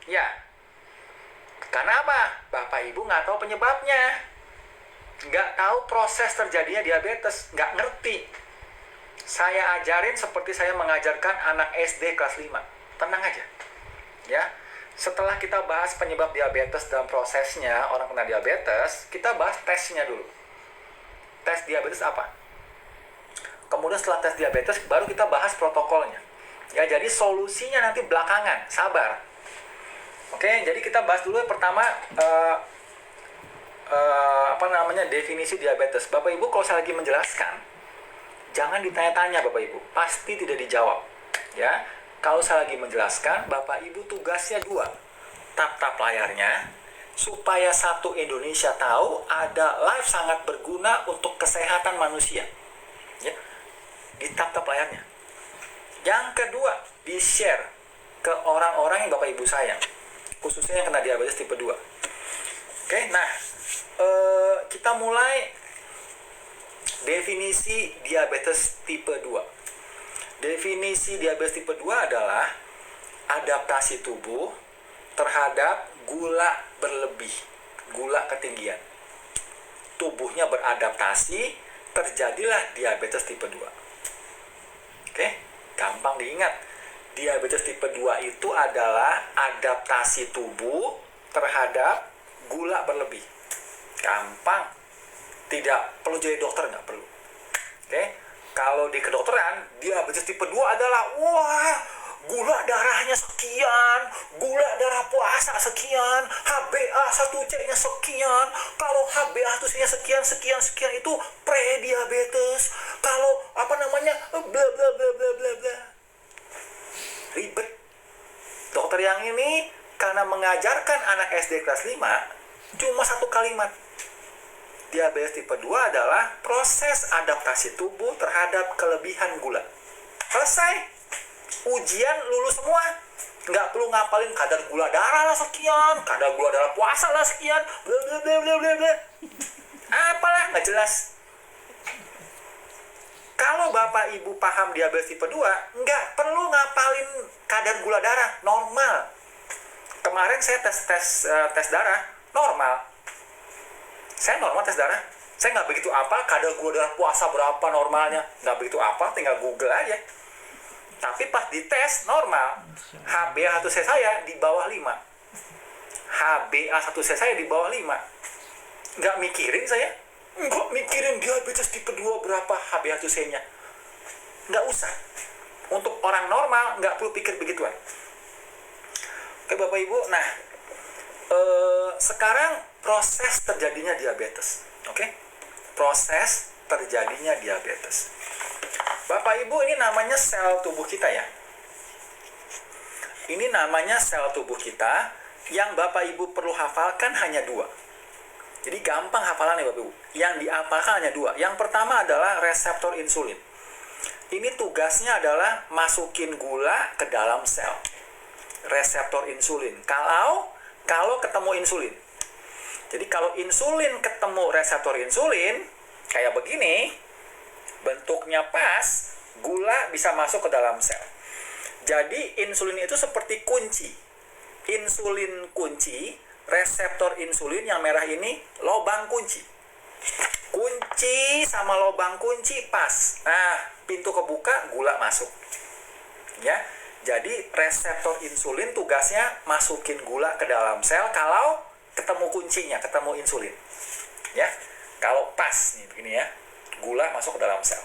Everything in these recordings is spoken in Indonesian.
Ya, karena apa? Bapak Ibu nggak tahu penyebabnya. Nggak tahu proses terjadinya diabetes. Nggak ngerti. Saya ajarin seperti saya mengajarkan anak SD kelas 5. Tenang aja. Ya, setelah kita bahas penyebab diabetes dan prosesnya orang kena diabetes, kita bahas tesnya dulu. Tes diabetes apa? Kemudian setelah tes diabetes, baru kita bahas protokolnya. Ya, jadi solusinya nanti belakangan. Sabar. Oke, jadi kita bahas dulu yang pertama definisi diabetes. Bapak Ibu kalau saya lagi menjelaskan, jangan ditanya-tanya Bapak Ibu, pasti tidak dijawab. Ya, kalau saya lagi menjelaskan, Bapak Ibu tugasnya 2, tap-tap layarnya, supaya satu Indonesia tahu ada live sangat berguna untuk kesehatan manusia. Ya, di tap-tap layarnya. Yang kedua, di-share ke orang-orang yang Bapak Ibu sayang, khususnya yang kena diabetes tipe 2. Oke, nah kita mulai definisi diabetes tipe 2. Definisi diabetes tipe 2 adalah adaptasi tubuh terhadap gula berlebih, gula ketinggian. Tubuhnya beradaptasi, terjadilah diabetes tipe 2. Oke, gampang diingat. Diabetes tipe 2 itu adalah adaptasi tubuh terhadap gula berlebih. Gampang. Tidak perlu jadi dokter, nggak perlu. Oke, kalau di kedokteran, diabetes tipe 2 adalah wah, gula darahnya sekian, gula darah puasa sekian, HbA1c-nya sekian. Kalau HbA1c-nya sekian itu prediabetes. Kalau bla bla bla bla bla bla. Ribet. Dokter yang ini karena mengajarkan anak SD kelas 5 cuma satu kalimat. Diabetes tipe 2 adalah proses adaptasi tubuh terhadap kelebihan gula. Selesai. Ujian lulus semua. Nggak perlu ngapalin kadar gula darah lah sekian, kadar gula darah puasa lah sekian, bla bla bla bla bla bla. Apalah, nggak jelas. Kalau Bapak Ibu paham diabetes tipe 2, nggak perlu ngapalin kadar gula darah, normal. Kemarin saya tes darah, normal. Saya normal tes darah. Saya nggak begitu apa kadar gula darah puasa berapa normalnya. Nggak begitu apa, tinggal Google aja. Tapi pas dites, normal. HbA1c saya di bawah 5. HbA1c saya di bawah 5. Nggak mikirin saya. Nggak mikirin diabetes tipe 2 berapa HbA1c-nya. Nggak usah. Untuk orang normal, nggak perlu pikir begituan. Oke Bapak Ibu, nah sekarang proses terjadinya diabetes. Oke? Proses terjadinya diabetes. Bapak Ibu, ini namanya sel tubuh kita ya. Ini namanya sel tubuh kita yang Bapak Ibu perlu hafalkan hanya 2. Jadi gampang hafalannya Bapak Ibu. Yang dihafalkan hanya 2. Yang pertama adalah reseptor insulin. Ini tugasnya adalah masukin gula ke dalam sel. Reseptor insulin. Kalau ketemu insulin. Jadi kalau insulin ketemu reseptor insulin, kayak begini, bentuknya pas, gula bisa masuk ke dalam sel. Jadi insulin itu seperti kunci. Insulin kunci, reseptor insulin yang merah ini lobang kunci. Kunci sama lobang kunci pas. Nah, pintu kebuka, gula masuk. Ya. Jadi reseptor insulin tugasnya masukin gula ke dalam sel kalau ketemu kuncinya, ketemu insulin. Ya. Kalau pas nih begini ya, gula masuk ke dalam sel.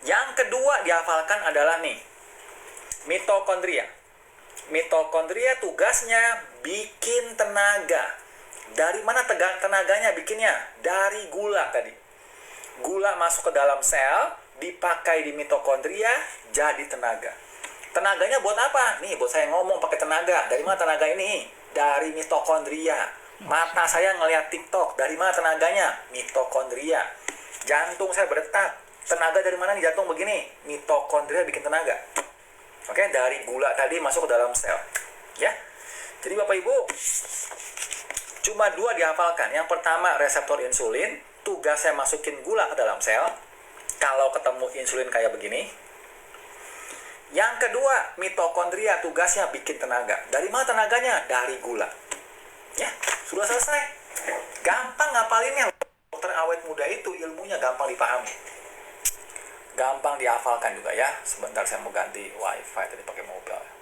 Yang kedua dihafalkan adalah nih, mitokondria. Mitokondria tugasnya bikin tenaga. Dari mana tenaganya bikinnya? Dari gula tadi. Gula masuk ke dalam sel, dipakai di mitokondria, jadi tenaga. Tenaganya buat apa? Nih, buat saya ngomong pakai tenaga. Dari mana tenaga ini? Dari mitokondria. Mata saya ngelihat TikTok. Dari mana tenaganya? Mitokondria. Jantung saya berdetak. Tenaga dari mana nih jantung begini? Mitokondria bikin tenaga. Oke, dari gula tadi masuk ke dalam sel. Ya. Jadi Bapak Ibu, cuma 2 dihafalkan. Yang pertama reseptor insulin, tugasnya masukin gula ke dalam sel. Kalau ketemu insulin kayak begini. Yang kedua, mitokondria tugasnya bikin tenaga. Dari mana tenaganya? Dari gula. Ya, sudah selesai. Gampang ngapalinnya. Dokter awet muda itu ilmunya gampang dipahami. Gampang dihafalkan juga ya. Sebentar saya mau ganti wifi tadi pakai mobil.